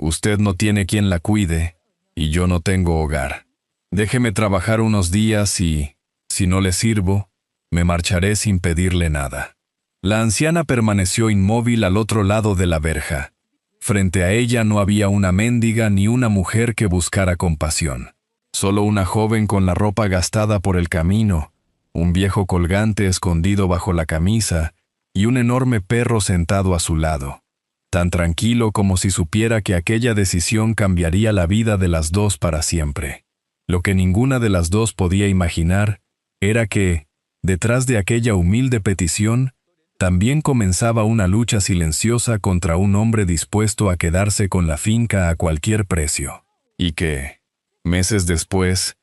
Usted no tiene quien la cuide, y yo no tengo hogar. Déjeme trabajar unos días y, si no le sirvo, me marcharé sin pedirle nada». La anciana permaneció inmóvil al otro lado de la verja. Frente a ella no había una mendiga ni una mujer que buscara compasión. Solo una joven con la ropa gastada por el camino, un viejo colgante escondido bajo la camisa y un enorme perro sentado a su lado, tan tranquilo como si supiera que aquella decisión cambiaría la vida de las dos para siempre. Lo que ninguna de las dos podía imaginar era que, detrás de aquella humilde petición, también comenzaba una lucha silenciosa contra un hombre dispuesto a quedarse con la finca a cualquier precio. Y que, meses después,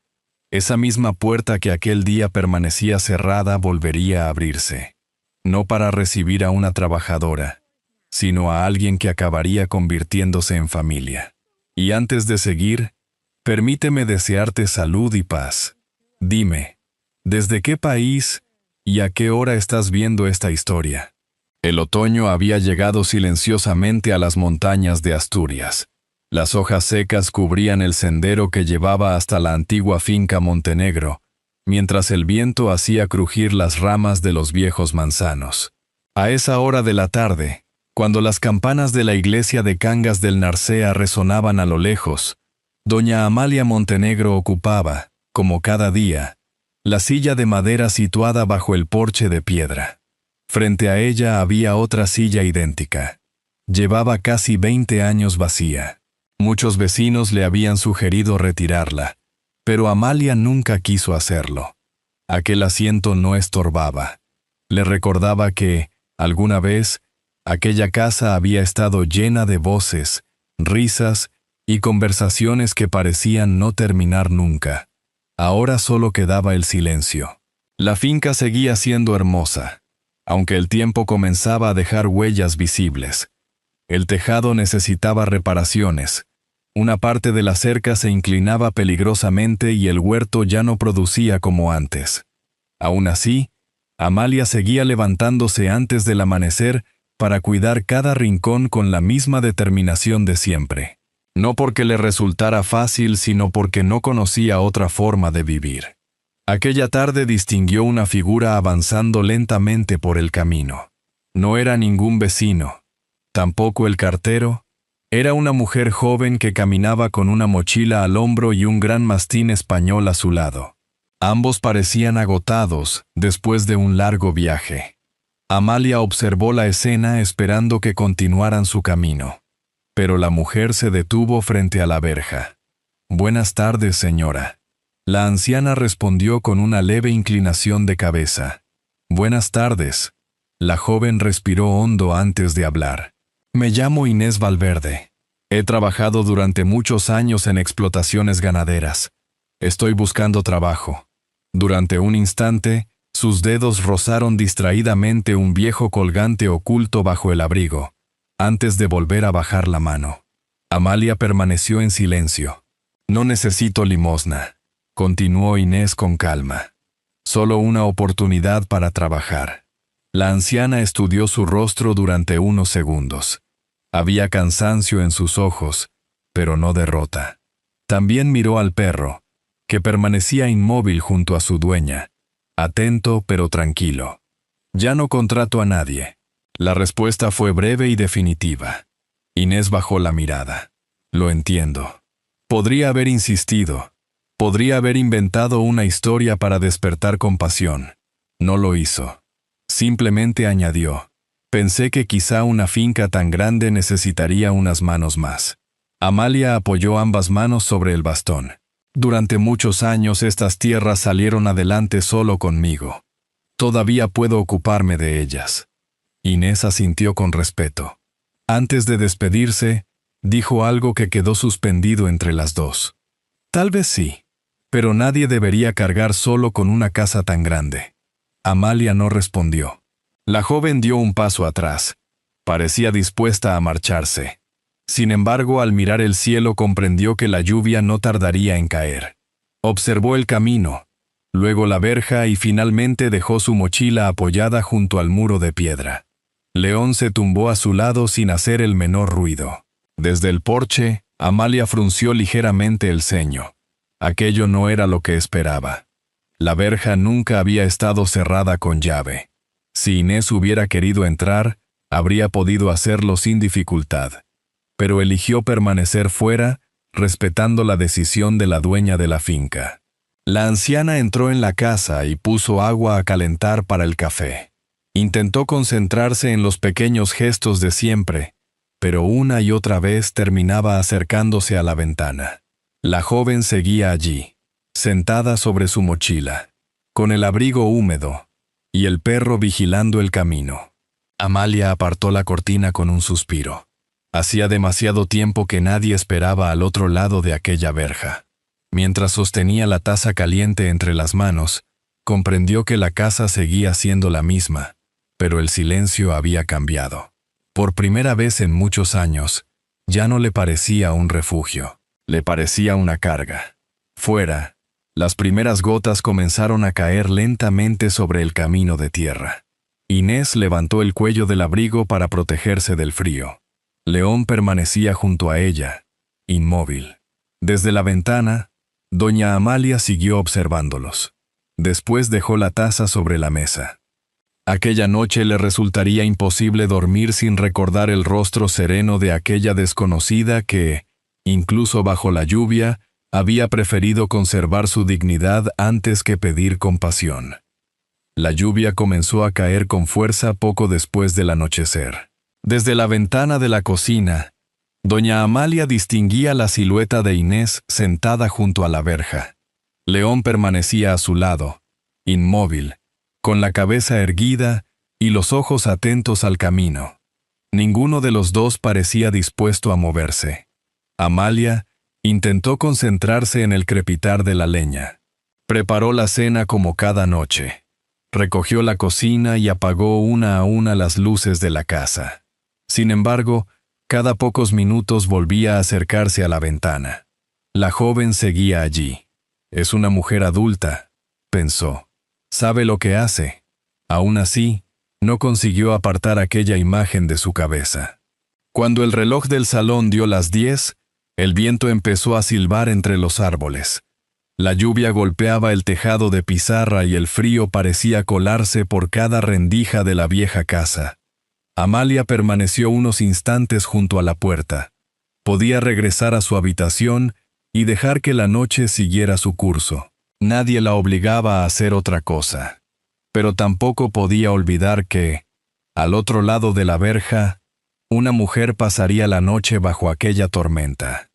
esa misma puerta que aquel día permanecía cerrada volvería a abrirse. No para recibir a una trabajadora, sino a alguien que acabaría convirtiéndose en familia. Y antes de seguir, permíteme desearte salud y paz. Dime, ¿desde qué país y a qué hora estás viendo esta historia? El otoño había llegado silenciosamente a las montañas de Asturias. Las hojas secas cubrían el sendero que llevaba hasta la antigua finca Montenegro, mientras el viento hacía crujir las ramas de los viejos manzanos. A esa hora de la tarde, cuando las campanas de la iglesia de Cangas del Narcea resonaban a lo lejos, doña Amalia Montenegro ocupaba, como cada día, la silla de madera situada bajo el porche de piedra. Frente a ella había otra silla idéntica. Llevaba casi 20 años vacía. Muchos vecinos le habían sugerido retirarla, pero Amalia nunca quiso hacerlo. Aquel asiento no estorbaba. Le recordaba que, alguna vez, aquella casa había estado llena de voces, risas y conversaciones que parecían no terminar nunca. Ahora solo quedaba el silencio. La finca seguía siendo hermosa, aunque el tiempo comenzaba a dejar huellas visibles. El tejado necesitaba reparaciones. Una parte de la cerca se inclinaba peligrosamente y el huerto ya no producía como antes. Aún así, Amalia seguía levantándose antes del amanecer para cuidar cada rincón con la misma determinación de siempre. No porque le resultara fácil, sino porque no conocía otra forma de vivir. Aquella tarde distinguió una figura avanzando lentamente por el camino. No era ningún vecino, tampoco el cartero. Era una mujer joven que caminaba con una mochila al hombro y un gran mastín español a su lado. Ambos parecían agotados después de un largo viaje. Amalia observó la escena esperando que continuaran su camino. Pero la mujer se detuvo frente a la verja. «Buenas tardes, señora». La anciana respondió con una leve inclinación de cabeza. «Buenas tardes». La joven respiró hondo antes de hablar. «Me llamo Inés Valverde. He trabajado durante muchos años en explotaciones ganaderas. Estoy buscando trabajo». Durante un instante, sus dedos rozaron distraídamente un viejo colgante oculto bajo el abrigo, antes de volver a bajar la mano. Amalia permaneció en silencio. «No necesito limosna», continuó Inés con calma. «Solo una oportunidad para trabajar». La anciana estudió su rostro durante unos segundos. Había cansancio en sus ojos, pero no derrota. También miró al perro, que permanecía inmóvil junto a su dueña, atento pero tranquilo. «Ya no contrato a nadie». La respuesta fue breve y definitiva. Inés bajó la mirada. «Lo entiendo». Podría haber insistido. Podría haber inventado una historia para despertar compasión. No lo hizo. Simplemente añadió: «Pensé que quizá una finca tan grande necesitaría unas manos más». Amalia apoyó ambas manos sobre el bastón. «Durante muchos años estas tierras salieron adelante solo conmigo. Todavía puedo ocuparme de ellas». Inés asintió con respeto. Antes de despedirse, dijo algo que quedó suspendido entre las dos. «Tal vez sí, pero nadie debería cargar solo con una casa tan grande». Amalia no respondió. La joven dio un paso atrás. Parecía dispuesta a marcharse. Sin embargo, al mirar el cielo comprendió que la lluvia no tardaría en caer. Observó el camino, luego la verja y finalmente dejó su mochila apoyada junto al muro de piedra. León se tumbó a su lado sin hacer el menor ruido. Desde el porche, Amalia frunció ligeramente el ceño. Aquello no era lo que esperaba. La verja nunca había estado cerrada con llave. Si Inés hubiera querido entrar, habría podido hacerlo sin dificultad. Pero eligió permanecer fuera, respetando la decisión de la dueña de la finca. La anciana entró en la casa y puso agua a calentar para el café. Intentó concentrarse en los pequeños gestos de siempre, pero una y otra vez terminaba acercándose a la ventana. La joven seguía allí, sentada sobre su mochila, con el abrigo húmedo y el perro vigilando el camino. Amalia apartó la cortina con un suspiro. Hacía demasiado tiempo que nadie esperaba al otro lado de aquella verja. Mientras sostenía la taza caliente entre las manos, comprendió que la casa seguía siendo la misma, pero el silencio había cambiado. Por primera vez en muchos años, ya no le parecía un refugio, le parecía una carga. Fuera, las primeras gotas comenzaron a caer lentamente sobre el camino de tierra. Inés levantó el cuello del abrigo para protegerse del frío. León permanecía junto a ella, inmóvil. Desde la ventana, doña Amalia siguió observándolos. Después dejó la taza sobre la mesa. Aquella noche le resultaría imposible dormir sin recordar el rostro sereno de aquella desconocida que, incluso bajo la lluvia, había preferido conservar su dignidad antes que pedir compasión. La lluvia comenzó a caer con fuerza poco después del anochecer. Desde la ventana de la cocina, doña Amalia distinguía la silueta de Inés sentada junto a la verja. León permanecía a su lado, inmóvil, con la cabeza erguida y los ojos atentos al camino. Ninguno de los dos parecía dispuesto a moverse. Amalia intentó concentrarse en el crepitar de la leña. Preparó la cena como cada noche. Recogió la cocina y apagó una a una las luces de la casa. Sin embargo, cada pocos minutos volvía a acercarse a la ventana. La joven seguía allí. Es una mujer adulta, pensó. Sabe lo que hace. Aún así, no consiguió apartar aquella imagen de su cabeza. Cuando el reloj del salón dio las 10, el viento empezó a silbar entre los árboles. La lluvia golpeaba el tejado de pizarra y el frío parecía colarse por cada rendija de la vieja casa. Amalia permaneció unos instantes junto a la puerta. Podía regresar a su habitación y dejar que la noche siguiera su curso. Nadie la obligaba a hacer otra cosa. Pero tampoco podía olvidar que, al otro lado de la verja, una mujer pasaría la noche bajo aquella tormenta.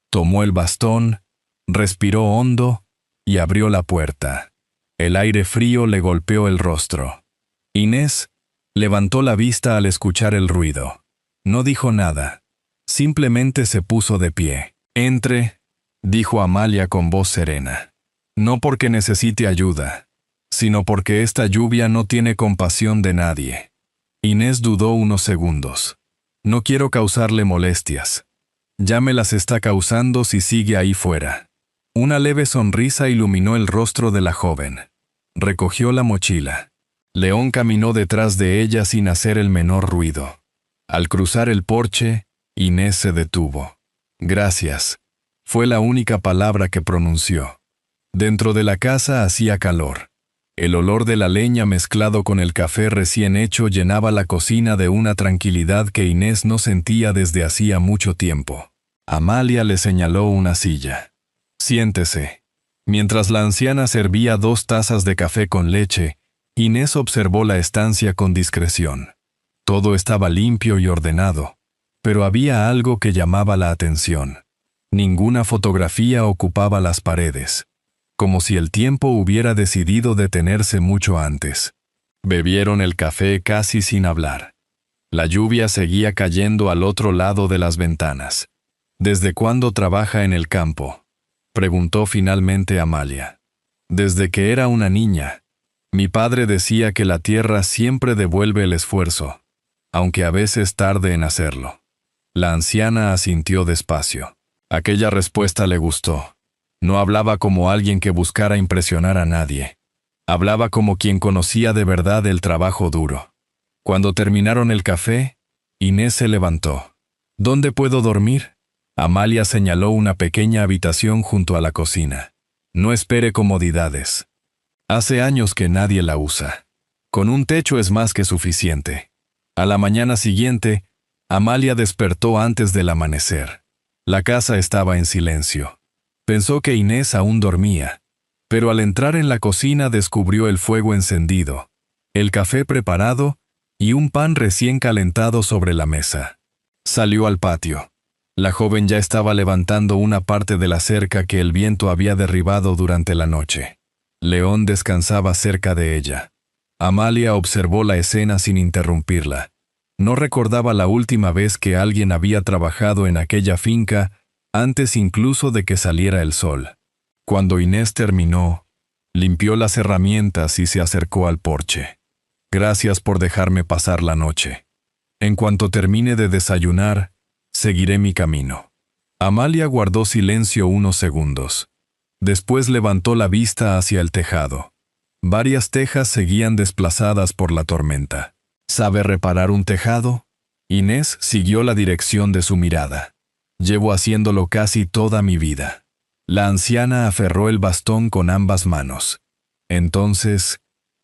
Tomó el bastón, respiró hondo y abrió la puerta. El aire frío le golpeó el rostro. Inés levantó la vista al escuchar el ruido. No dijo nada. Simplemente se puso de pie. «Entre», dijo Amalia con voz serena. «No porque necesite ayuda, sino porque esta lluvia no tiene compasión de nadie». Inés dudó unos segundos. «No quiero causarle molestias. Ya me las está causando si sigue ahí fuera». Una leve sonrisa iluminó el rostro de la joven. Recogió la mochila. León caminó detrás de ella sin hacer el menor ruido. Al cruzar el porche, Inés se detuvo. «Gracias», fue la única palabra que pronunció. Dentro de la casa hacía calor. El olor de la leña mezclado con el café recién hecho llenaba la cocina de una tranquilidad que Inés no sentía desde hacía mucho tiempo. Amalia le señaló una silla. «Siéntese». Mientras la anciana servía 2 tazas de café con leche, Inés observó la estancia con discreción. Todo estaba limpio y ordenado, pero había algo que llamaba la atención. Ninguna fotografía ocupaba las paredes, como si el tiempo hubiera decidido detenerse mucho antes. Bebieron el café casi sin hablar. La lluvia seguía cayendo al otro lado de las ventanas. «¿Desde cuándo trabaja en el campo?», preguntó finalmente Amalia. «Desde que era una niña. Mi padre decía que la tierra siempre devuelve el esfuerzo, aunque a veces tarde en hacerlo». La anciana asintió despacio. Aquella respuesta le gustó. No hablaba como alguien que buscara impresionar a nadie. Hablaba como quien conocía de verdad el trabajo duro. Cuando terminaron el café, Inés se levantó. ¿Dónde puedo dormir? Amalia señaló una pequeña habitación junto a la cocina. No espere comodidades. Hace años que nadie la usa. Con un techo es más que suficiente. A la mañana siguiente, Amalia despertó antes del amanecer. La casa estaba en silencio. Pensó que Inés aún dormía, pero al entrar en la cocina descubrió el fuego encendido, el café preparado y un pan recién calentado sobre la mesa. Salió al patio. La joven ya estaba levantando una parte de la cerca que el viento había derribado durante la noche. León descansaba cerca de ella. Amalia observó la escena sin interrumpirla. No recordaba la última vez que alguien había trabajado en aquella finca antes incluso de que saliera el sol. Cuando Inés terminó, limpió las herramientas y se acercó al porche. Gracias por dejarme pasar la noche. En cuanto termine de desayunar, seguiré mi camino. Amalia guardó silencio unos segundos. Después levantó la vista hacia el tejado. Varias tejas seguían desplazadas por la tormenta. ¿Sabe reparar un tejado? Inés siguió la dirección de su mirada. Llevo haciéndolo casi toda mi vida. La anciana aferró el bastón con ambas manos. Entonces,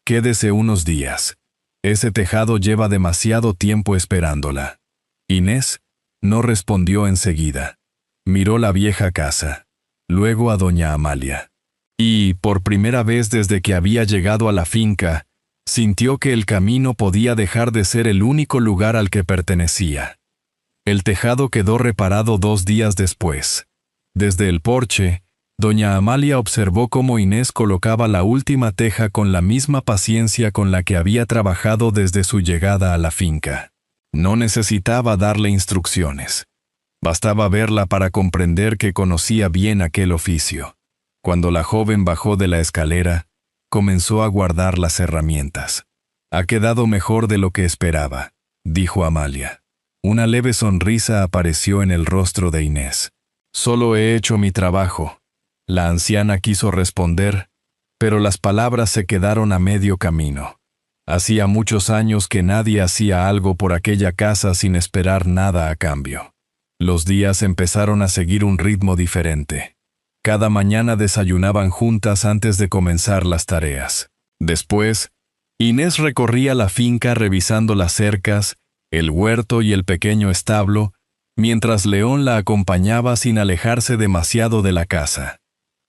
quédese unos días. Ese tejado lleva demasiado tiempo esperándola. Inés no respondió enseguida. Miró la vieja casa, luego a doña Amalia. Y, por primera vez desde que había llegado a la finca, sintió que el camino podía dejar de ser el único lugar al que pertenecía. El tejado quedó reparado 2 días después. Desde el porche, doña Amalia observó cómo Inés colocaba la última teja con la misma paciencia con la que había trabajado desde su llegada a la finca. No necesitaba darle instrucciones. Bastaba verla para comprender que conocía bien aquel oficio. Cuando la joven bajó de la escalera, comenzó a guardar las herramientas. «Ha quedado mejor de lo que esperaba», dijo Amalia. Una leve sonrisa apareció en el rostro de Inés. «Solo he hecho mi trabajo». La anciana quiso responder, pero las palabras se quedaron a medio camino. Hacía muchos años que nadie hacía algo por aquella casa sin esperar nada a cambio. Los días empezaron a seguir un ritmo diferente. Cada mañana desayunaban juntas antes de comenzar las tareas. Después, Inés recorría la finca revisando las cercas, el huerto y el pequeño establo, mientras León la acompañaba sin alejarse demasiado de la casa.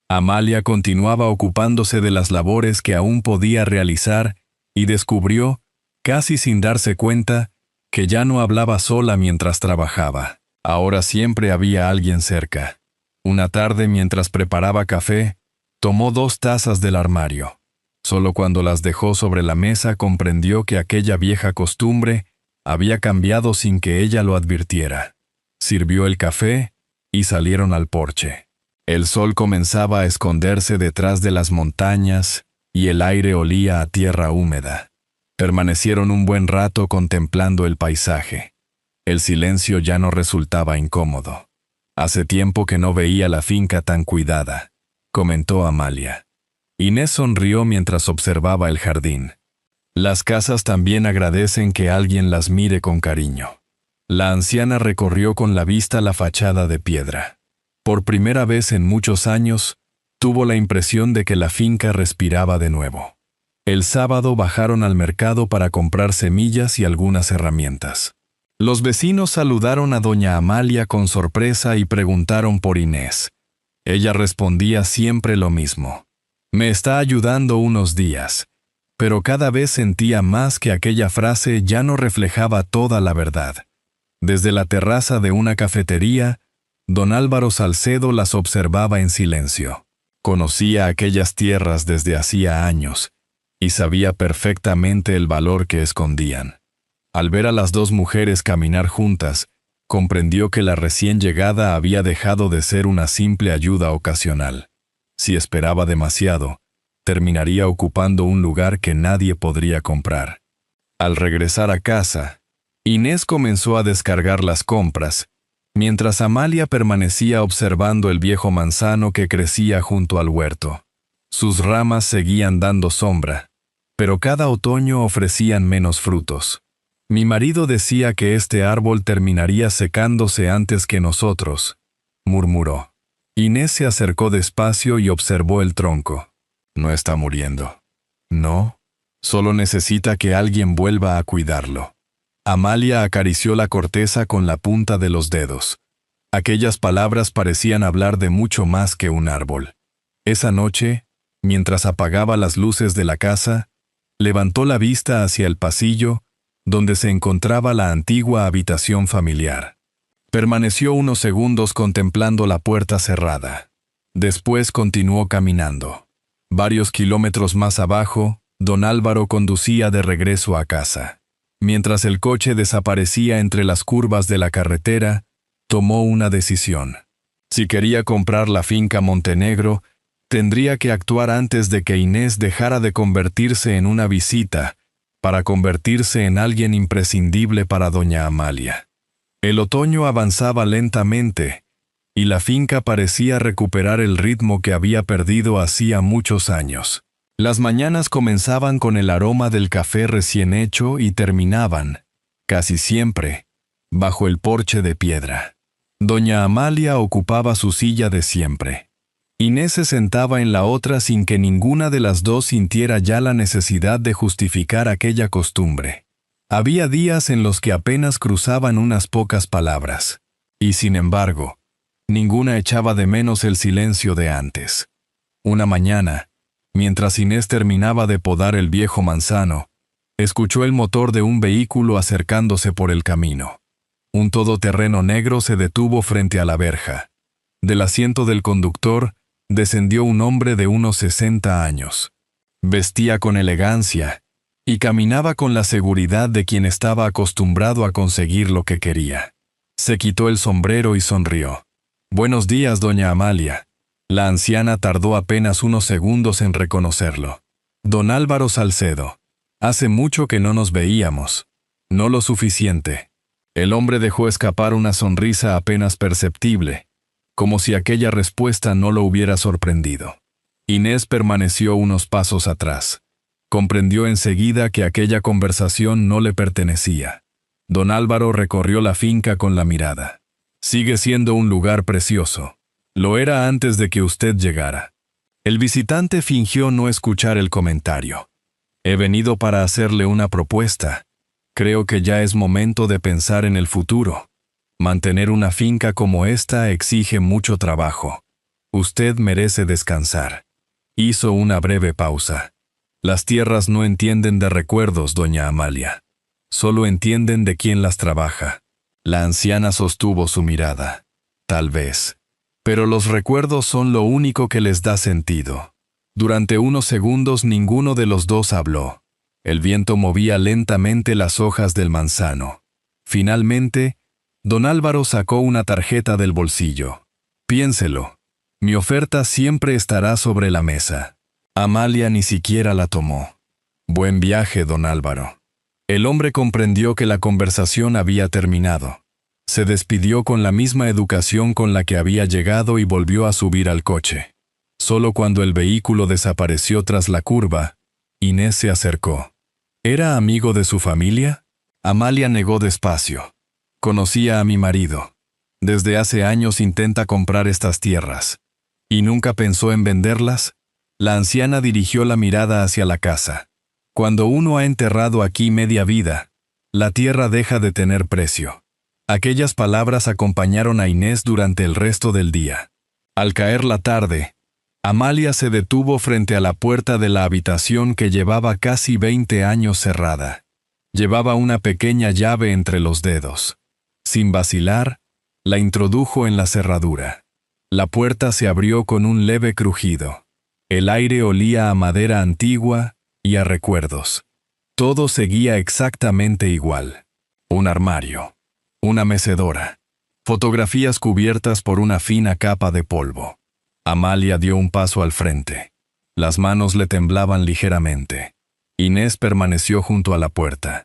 Amalia continuaba ocupándose de las labores que aún podía realizar y descubrió, casi sin darse cuenta, que ya no hablaba sola mientras trabajaba. Ahora siempre había alguien cerca. Una tarde, mientras preparaba café, tomó 2 tazas del armario. Solo cuando las dejó sobre la mesa comprendió que aquella vieja costumbre había cambiado sin que ella lo advirtiera. Sirvió el café y salieron al porche. El sol comenzaba a esconderse detrás de las montañas y el aire olía a tierra húmeda. Permanecieron un buen rato contemplando el paisaje. El silencio ya no resultaba incómodo. «Hace tiempo que no veía la finca tan cuidada», comentó Amalia. Inés sonrió mientras observaba el jardín. Las casas también agradecen que alguien las mire con cariño. La anciana recorrió con la vista la fachada de piedra. Por primera vez en muchos años, tuvo la impresión de que la finca respiraba de nuevo. El sábado bajaron al mercado para comprar semillas y algunas herramientas. Los vecinos saludaron a doña Amalia con sorpresa y preguntaron por Inés. Ella respondía siempre lo mismo. «Me está ayudando unos días», pero cada vez sentía más que aquella frase ya no reflejaba toda la verdad. Desde la terraza de una cafetería, don Álvaro Salcedo las observaba en silencio. Conocía aquellas tierras desde hacía años y sabía perfectamente el valor que escondían. Al ver a las 2 mujeres caminar juntas, comprendió que la recién llegada había dejado de ser una simple ayuda ocasional. Si esperaba demasiado, terminaría ocupando un lugar que nadie podría comprar. Al regresar a casa, Inés comenzó a descargar las compras, mientras Amalia permanecía observando el viejo manzano que crecía junto al huerto. Sus ramas seguían dando sombra, pero cada otoño ofrecían menos frutos. Mi marido decía que este árbol terminaría secándose antes que nosotros, murmuró. Inés se acercó despacio y observó el tronco. No está muriendo. No, solo necesita que alguien vuelva a cuidarlo. Amalia acarició la corteza con la punta de los dedos. Aquellas palabras parecían hablar de mucho más que un árbol. Esa noche, mientras apagaba las luces de la casa, levantó la vista hacia el pasillo, donde se encontraba la antigua habitación familiar. Permaneció unos segundos contemplando la puerta cerrada. Después continuó caminando. Varios kilómetros más abajo, don Álvaro conducía de regreso a casa. Mientras el coche desaparecía entre las curvas de la carretera, tomó una decisión. Si quería comprar la finca Montenegro, tendría que actuar antes de que Inés dejara de convertirse en una visita, para convertirse en alguien imprescindible para doña Amalia. El otoño avanzaba lentamente, y la finca parecía recuperar el ritmo que había perdido hacía muchos años. Las mañanas comenzaban con el aroma del café recién hecho y terminaban, casi siempre, bajo el porche de piedra. Doña Amalia ocupaba su silla de siempre. Inés se sentaba en la otra sin que ninguna de las dos sintiera ya la necesidad de justificar aquella costumbre. Había días en los que apenas cruzaban unas pocas palabras, y sin embargo, ninguna echaba de menos el silencio de antes. Una mañana, mientras Inés terminaba de podar el viejo manzano, escuchó el motor de un vehículo acercándose por el camino. Un todoterreno negro se detuvo frente a la verja. Del asiento del conductor descendió un hombre de unos 60 años. Vestía con elegancia y caminaba con la seguridad de quien estaba acostumbrado a conseguir lo que quería. Se quitó el sombrero y sonrió. «Buenos días, doña Amalia». La anciana tardó apenas unos segundos en reconocerlo. «Don Álvaro Salcedo. Hace mucho que no nos veíamos. No lo suficiente». El hombre dejó escapar una sonrisa apenas perceptible, como si aquella respuesta no lo hubiera sorprendido. Inés permaneció unos pasos atrás. Comprendió enseguida que aquella conversación no le pertenecía. Don Álvaro recorrió la finca con la mirada. «Sigue siendo un lugar precioso. Lo era antes de que usted llegara». El visitante fingió no escuchar el comentario. «He venido para hacerle una propuesta. Creo que ya es momento de pensar en el futuro. Mantener una finca como esta exige mucho trabajo. Usted merece descansar». Hizo una breve pausa. «Las tierras no entienden de recuerdos, doña Amalia. Solo entienden de quién las trabaja». La anciana sostuvo su mirada. «Tal vez. Pero los recuerdos son lo único que les da sentido». Durante unos segundos ninguno de los dos habló. El viento movía lentamente las hojas del manzano. Finalmente, don Álvaro sacó una tarjeta del bolsillo. «Piénselo. Mi oferta siempre estará sobre la mesa». Amalia ni siquiera la tomó. «Buen viaje, don Álvaro». El hombre comprendió que la conversación había terminado. Se despidió con la misma educación con la que había llegado y volvió a subir al coche. Solo cuando el vehículo desapareció tras la curva, Inés se acercó. ¿Era amigo de su familia? Amalia negó despacio. «Conocía a mi marido. Desde hace años intenta comprar estas tierras. ¿Y nunca pensó en venderlas?» La anciana dirigió la mirada hacia la casa. «Cuando uno ha enterrado aquí media vida, la tierra deja de tener precio». Aquellas palabras acompañaron a Inés durante el resto del día. Al caer la tarde, Amalia se detuvo frente a la puerta de la habitación que llevaba casi 20 años cerrada. Llevaba una pequeña llave entre los dedos. Sin vacilar, la introdujo en la cerradura. La puerta se abrió con un leve crujido. El aire olía a madera antigua y a recuerdos. Todo seguía exactamente igual. Un armario. Una mecedora. Fotografías cubiertas por una fina capa de polvo. Amalia dio un paso al frente. Las manos le temblaban ligeramente. Inés permaneció junto a la puerta.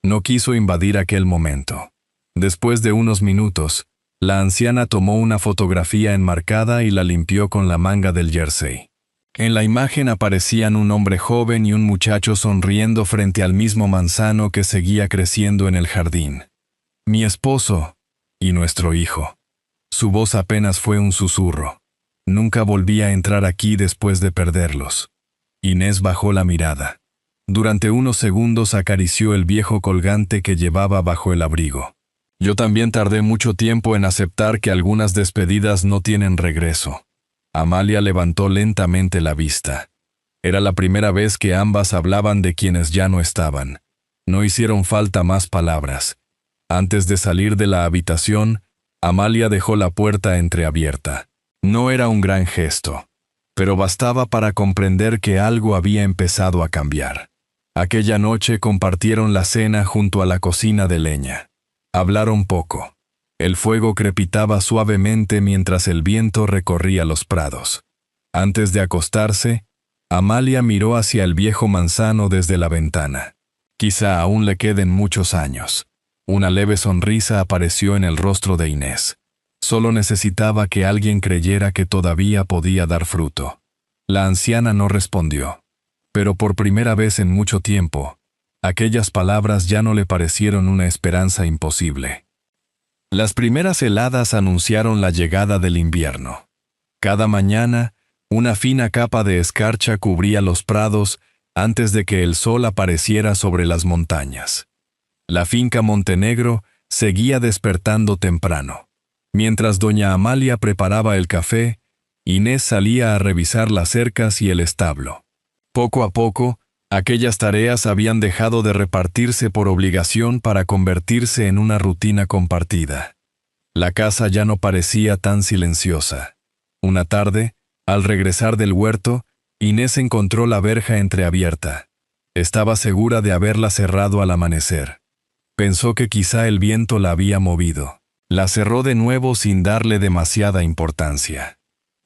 No quiso invadir aquel momento. Después de unos minutos, la anciana tomó una fotografía enmarcada y la limpió con la manga del jersey. En la imagen aparecían un hombre joven y un muchacho sonriendo frente al mismo manzano que seguía creciendo en el jardín. Mi esposo y nuestro hijo. Su voz apenas fue un susurro. Nunca volví a entrar aquí después de perderlos. Inés bajó la mirada. Durante unos segundos acarició el viejo colgante que llevaba bajo el abrigo. Yo también tardé mucho tiempo en aceptar que algunas despedidas no tienen regreso. Amalia levantó lentamente la vista. Era la primera vez que ambas hablaban de quienes ya no estaban. No hicieron falta más palabras. Antes de salir de la habitación, Amalia dejó la puerta entreabierta. No era un gran gesto, pero bastaba para comprender que algo había empezado a cambiar. Aquella noche compartieron la cena junto a la cocina de leña. Hablaron poco. El fuego crepitaba suavemente mientras el viento recorría los prados. Antes de acostarse, Amalia miró hacia el viejo manzano desde la ventana. Quizá aún le queden muchos años. Una leve sonrisa apareció en el rostro de Inés. Solo necesitaba que alguien creyera que todavía podía dar fruto. La anciana no respondió. Pero por primera vez en mucho tiempo, aquellas palabras ya no le parecieron una esperanza imposible. Las primeras heladas anunciaron la llegada del invierno. Cada mañana, una fina capa de escarcha cubría los prados antes de que el sol apareciera sobre las montañas. La finca Montenegro seguía despertando temprano. Mientras doña Amalia preparaba el café, Inés salía a revisar las cercas y el establo. Poco a poco, aquellas tareas habían dejado de repartirse por obligación para convertirse en una rutina compartida. La casa ya no parecía tan silenciosa. Una tarde, al regresar del huerto, Inés encontró la verja entreabierta. Estaba segura de haberla cerrado al amanecer. Pensó que quizá el viento la había movido. La cerró de nuevo sin darle demasiada importancia.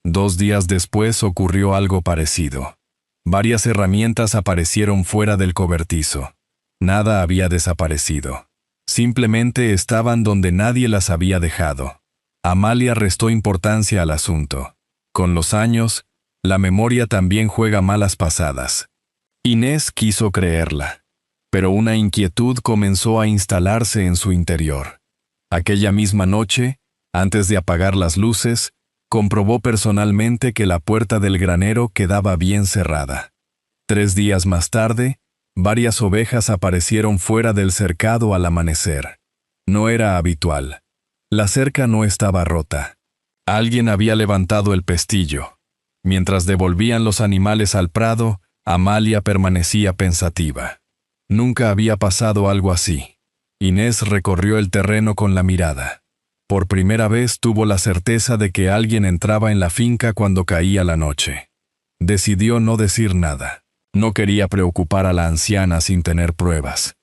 2 días después ocurrió algo parecido. Varias herramientas aparecieron fuera del cobertizo. Nada había desaparecido. Simplemente estaban donde nadie las había dejado. Amalia restó importancia al asunto. Con los años, la memoria también juega malas pasadas. Inés quiso creerla, pero una inquietud comenzó a instalarse en su interior. Aquella misma noche, antes de apagar las luces, comprobó personalmente que la puerta del granero quedaba bien cerrada. 3 días más tarde, varias ovejas aparecieron fuera del cercado al amanecer. No era habitual. La cerca no estaba rota. Alguien había levantado el pestillo. Mientras devolvían los animales al prado, Amalia permanecía pensativa. Nunca había pasado algo así. Inés recorrió el terreno con la mirada. Por primera vez tuvo la certeza de que alguien entraba en la finca cuando caía la noche. Decidió no decir nada. No quería preocupar a la anciana sin tener pruebas.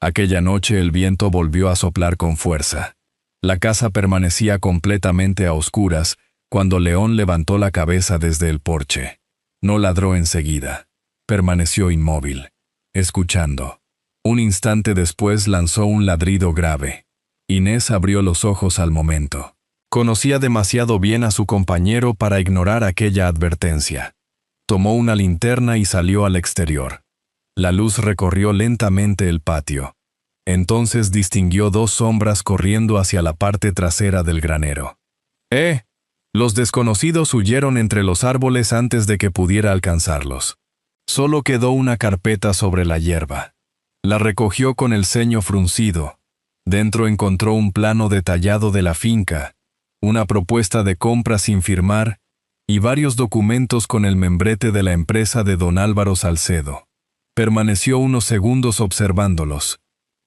Aquella noche el viento volvió a soplar con fuerza. La casa permanecía completamente a oscuras cuando León levantó la cabeza desde el porche. No ladró enseguida. Permaneció inmóvil, escuchando. Un instante después lanzó un ladrido grave. Inés abrió los ojos al momento. Conocía demasiado bien a su compañero para ignorar aquella advertencia. Tomó una linterna y salió al exterior. La luz recorrió lentamente el patio. Entonces distinguió 2 sombras corriendo hacia la parte trasera del granero. Los desconocidos huyeron entre los árboles antes de que pudiera alcanzarlos. Solo quedó una carpeta sobre la hierba. La recogió con el ceño fruncido. Dentro encontró un plano detallado de la finca, una propuesta de compra sin firmar y varios documentos con el membrete de la empresa de don Álvaro Salcedo. Permaneció unos segundos observándolos.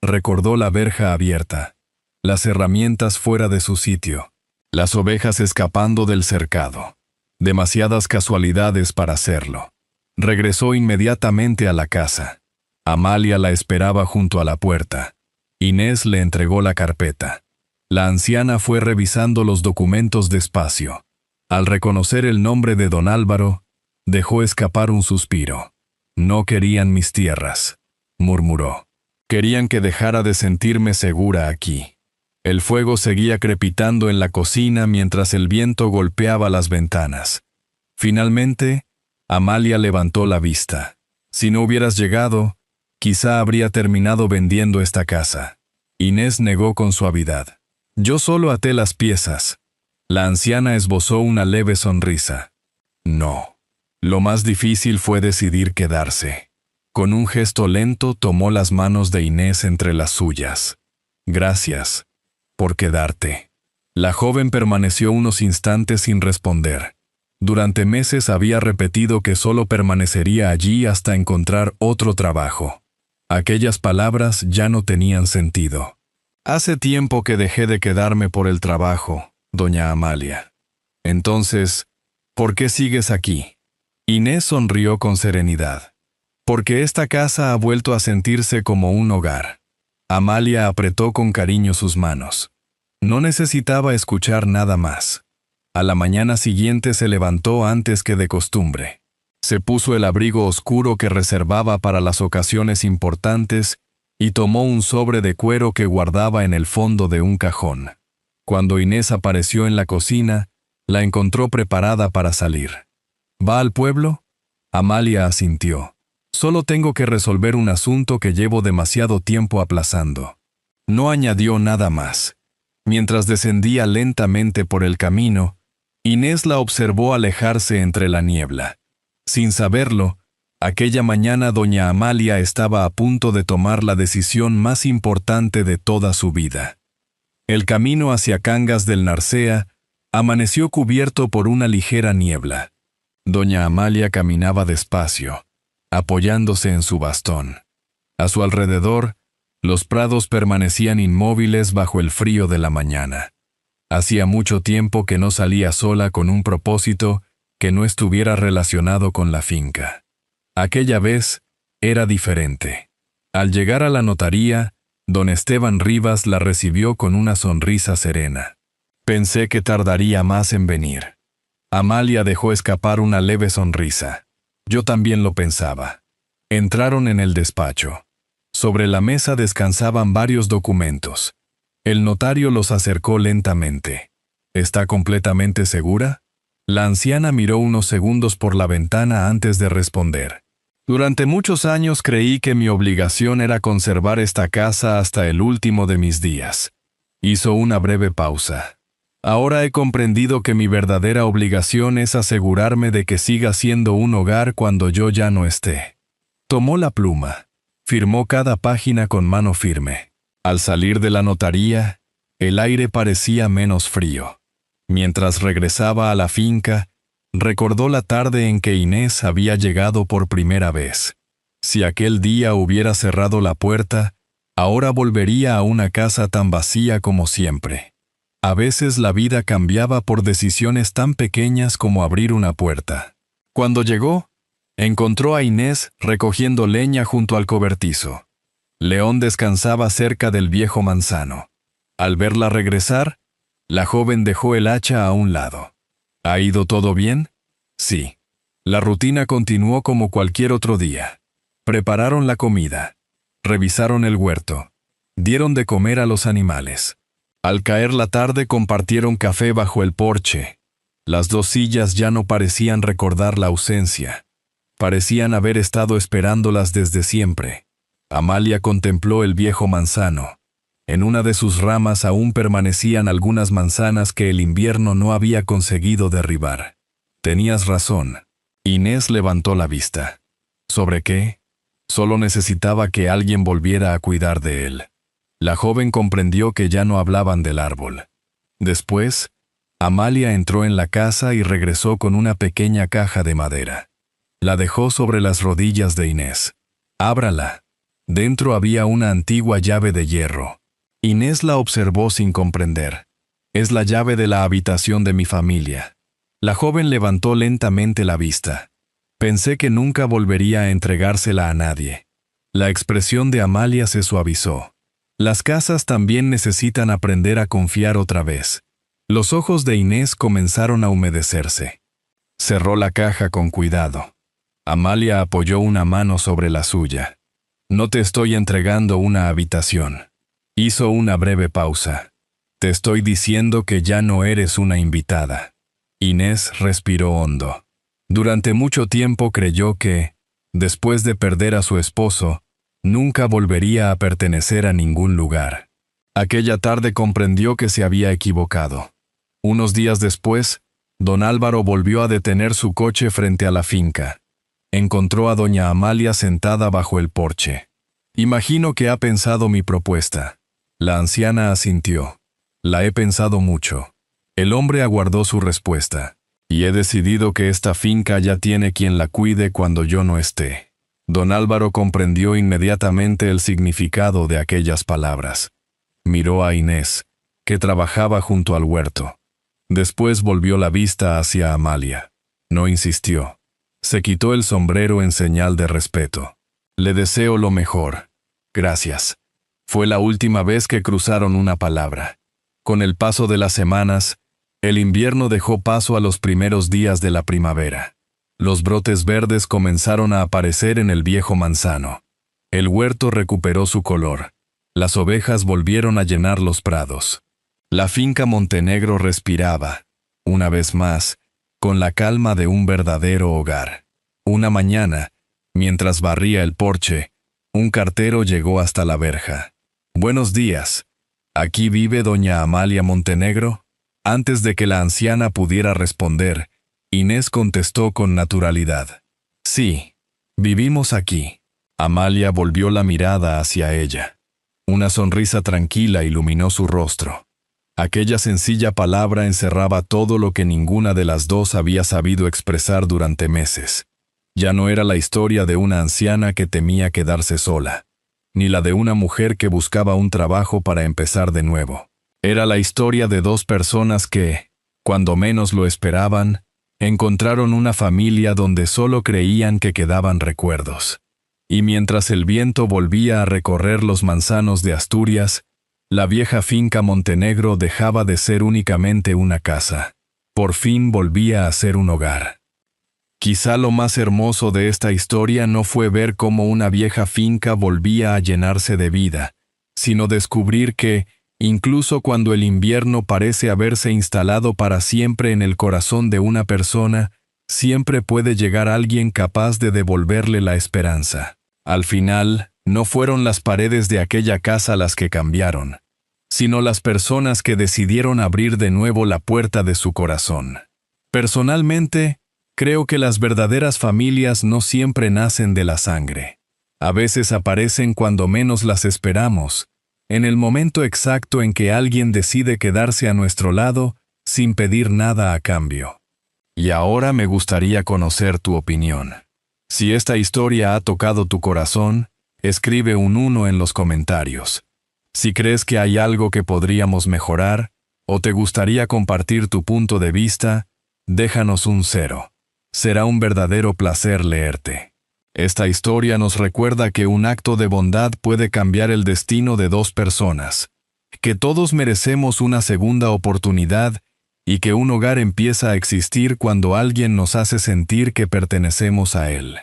Recordó la verja abierta, las herramientas fuera de su sitio, las ovejas escapando del cercado. Demasiadas casualidades para hacerlo. Regresó inmediatamente a la casa. Amalia la esperaba junto a la puerta. Inés le entregó la carpeta. La anciana fue revisando los documentos despacio. Al reconocer el nombre de don Álvaro, dejó escapar un suspiro. No querían mis tierras, murmuró. Querían que dejara de sentirme segura aquí. El fuego seguía crepitando en la cocina mientras el viento golpeaba las ventanas. Finalmente, Amalia levantó la vista. Si no hubieras llegado, quizá habría terminado vendiendo esta casa. Inés negó con suavidad. Yo solo até las piezas. La anciana esbozó una leve sonrisa. No. Lo más difícil fue decidir quedarse. Con un gesto lento tomó las manos de Inés entre las suyas. Gracias por quedarte. La joven permaneció unos instantes sin responder. Durante meses había repetido que solo permanecería allí hasta encontrar otro trabajo. Aquellas palabras ya no tenían sentido. Hace tiempo que dejé de quedarme por el trabajo, doña Amalia. Entonces, ¿por qué sigues aquí? Inés sonrió con serenidad. Porque esta casa ha vuelto a sentirse como un hogar. Amalia apretó con cariño sus manos. No necesitaba escuchar nada más. A la mañana siguiente se levantó antes que de costumbre. Se puso el abrigo oscuro que reservaba para las ocasiones importantes y tomó un sobre de cuero que guardaba en el fondo de un cajón. Cuando Inés apareció en la cocina, la encontró preparada para salir. ¿Va al pueblo? Amalia asintió. Solo tengo que resolver un asunto que llevo demasiado tiempo aplazando. No añadió nada más. Mientras descendía lentamente por el camino, Inés la observó alejarse entre la niebla. Sin saberlo, aquella mañana doña Amalia estaba a punto de tomar la decisión más importante de toda su vida. El camino hacia Cangas del Narcea amaneció cubierto por una ligera niebla. Doña Amalia caminaba despacio, apoyándose en su bastón. A su alrededor, los prados permanecían inmóviles bajo el frío de la mañana. Hacía mucho tiempo que no salía sola con un propósito que no estuviera relacionado con la finca. Aquella vez era diferente. Al llegar a la notaría, don Esteban Rivas la recibió con una sonrisa serena. Pensé que tardaría más en venir. Amalia dejó escapar una leve sonrisa. Yo también lo pensaba. Entraron en el despacho. Sobre la mesa descansaban varios documentos. El notario los acercó lentamente. ¿Está completamente segura? La anciana miró unos segundos por la ventana antes de responder. Durante muchos años creí que mi obligación era conservar esta casa hasta el último de mis días. Hizo una breve pausa. Ahora he comprendido que mi verdadera obligación es asegurarme de que siga siendo un hogar cuando yo ya no esté. Tomó la pluma. Firmó cada página con mano firme. Al salir de la notaría, el aire parecía menos frío. Mientras regresaba a la finca, recordó la tarde en que Inés había llegado por primera vez. Si aquel día hubiera cerrado la puerta, ahora volvería a una casa tan vacía como siempre. A veces la vida cambiaba por decisiones tan pequeñas como abrir una puerta. Cuando llegó, encontró a Inés recogiendo leña junto al cobertizo. León descansaba cerca del viejo manzano. Al verla regresar, la joven dejó el hacha a un lado. ¿Ha ido todo bien? Sí. La rutina continuó como cualquier otro día. Prepararon la comida. Revisaron el huerto. Dieron de comer a los animales. Al caer la tarde compartieron café bajo el porche. Las dos sillas ya no parecían recordar la ausencia. Parecían haber estado esperándolas desde siempre. Amalia contempló el viejo manzano. En una de sus ramas aún permanecían algunas manzanas que el invierno no había conseguido derribar. Tenías razón. Inés levantó la vista. ¿Sobre qué? Solo necesitaba que alguien volviera a cuidar de él. La joven comprendió que ya no hablaban del árbol. Después, Amalia entró en la casa y regresó con una pequeña caja de madera. La dejó sobre las rodillas de Inés. «Ábrala». Dentro había una antigua llave de hierro. Inés la observó sin comprender. «Es la llave de la habitación de mi familia». La joven levantó lentamente la vista. Pensé que nunca volvería a entregársela a nadie. La expresión de Amalia se suavizó. Las casas también necesitan aprender a confiar otra vez. Los ojos de Inés comenzaron a humedecerse. Cerró la caja con cuidado. Amalia apoyó una mano sobre la suya. «No te estoy entregando una habitación». Hizo una breve pausa. «Te estoy diciendo que ya no eres una invitada». Inés respiró hondo. Durante mucho tiempo creyó que, después de perder a su esposo, nunca volvería a pertenecer a ningún lugar. Aquella tarde comprendió que se había equivocado. Unos días después, don Álvaro volvió a detener su coche frente a la finca. Encontró a doña Amalia sentada bajo el porche. «Imagino que ha pensado mi propuesta». La anciana asintió. «La he pensado mucho». El hombre aguardó su respuesta. «Y he decidido que esta finca ya tiene quien la cuide cuando yo no esté». Don Álvaro comprendió inmediatamente el significado de aquellas palabras. Miró a Inés, que trabajaba junto al huerto. Después volvió la vista hacia Amalia. No insistió. Se quitó el sombrero en señal de respeto. «Le deseo lo mejor. Gracias». Fue la última vez que cruzaron una palabra. Con el paso de las semanas, el invierno dejó paso a los primeros días de la primavera. Los brotes verdes comenzaron a aparecer en el viejo manzano. El huerto recuperó su color. Las ovejas volvieron a llenar los prados. La finca Montenegro respiraba, una vez más, con la calma de un verdadero hogar. Una mañana, mientras barría el porche, un cartero llegó hasta la verja. «Buenos días. ¿Aquí vive doña Amalia Montenegro?» Antes de que la anciana pudiera responder, Inés contestó con naturalidad. «Sí, vivimos aquí». Amalia volvió la mirada hacia ella. Una sonrisa tranquila iluminó su rostro. Aquella sencilla palabra encerraba todo lo que ninguna de las dos había sabido expresar durante meses. Ya no era la historia de una anciana que temía quedarse sola, ni la de una mujer que buscaba un trabajo para empezar de nuevo. Era la historia de dos personas que, cuando menos lo esperaban, encontraron una familia donde solo creían que quedaban recuerdos. Y mientras el viento volvía a recorrer los manzanos de Asturias, la vieja finca Montenegro dejaba de ser únicamente una casa. Por fin volvía a ser un hogar. Quizá lo más hermoso de esta historia no fue ver cómo una vieja finca volvía a llenarse de vida, sino descubrir que, incluso cuando el invierno parece haberse instalado para siempre en el corazón de una persona, siempre puede llegar alguien capaz de devolverle la esperanza. Al final, no fueron las paredes de aquella casa las que cambiaron, sino las personas que decidieron abrir de nuevo la puerta de su corazón. Personalmente, creo que las verdaderas familias no siempre nacen de la sangre. A veces aparecen cuando menos las esperamos, en el momento exacto en que alguien decide quedarse a nuestro lado sin pedir nada a cambio. Y ahora me gustaría conocer tu opinión. Si esta historia ha tocado tu corazón, escribe un 1 en los comentarios. Si crees que hay algo que podríamos mejorar, o te gustaría compartir tu punto de vista, déjanos un 0. Será un verdadero placer leerte. Esta historia nos recuerda que un acto de bondad puede cambiar el destino de dos personas, que todos merecemos una segunda oportunidad y que un hogar empieza a existir cuando alguien nos hace sentir que pertenecemos a él.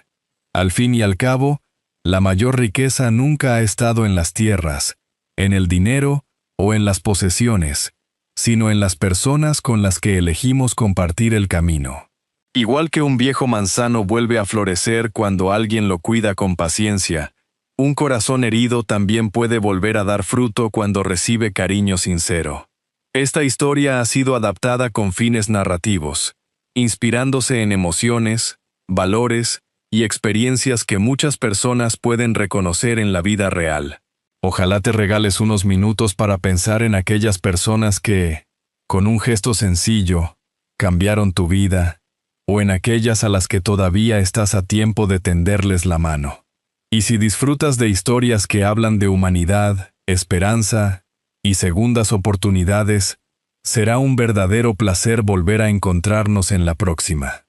Al fin y al cabo, la mayor riqueza nunca ha estado en las tierras, en el dinero o en las posesiones, sino en las personas con las que elegimos compartir el camino. Igual que un viejo manzano vuelve a florecer cuando alguien lo cuida con paciencia, un corazón herido también puede volver a dar fruto cuando recibe cariño sincero. Esta historia ha sido adaptada con fines narrativos, inspirándose en emociones, valores y experiencias que muchas personas pueden reconocer en la vida real. Ojalá te regales unos minutos para pensar en aquellas personas que, con un gesto sencillo, cambiaron tu vida, o en aquellas a las que todavía estás a tiempo de tenderles la mano. Y si disfrutas de historias que hablan de humanidad, esperanza y segundas oportunidades, será un verdadero placer volver a encontrarnos en la próxima.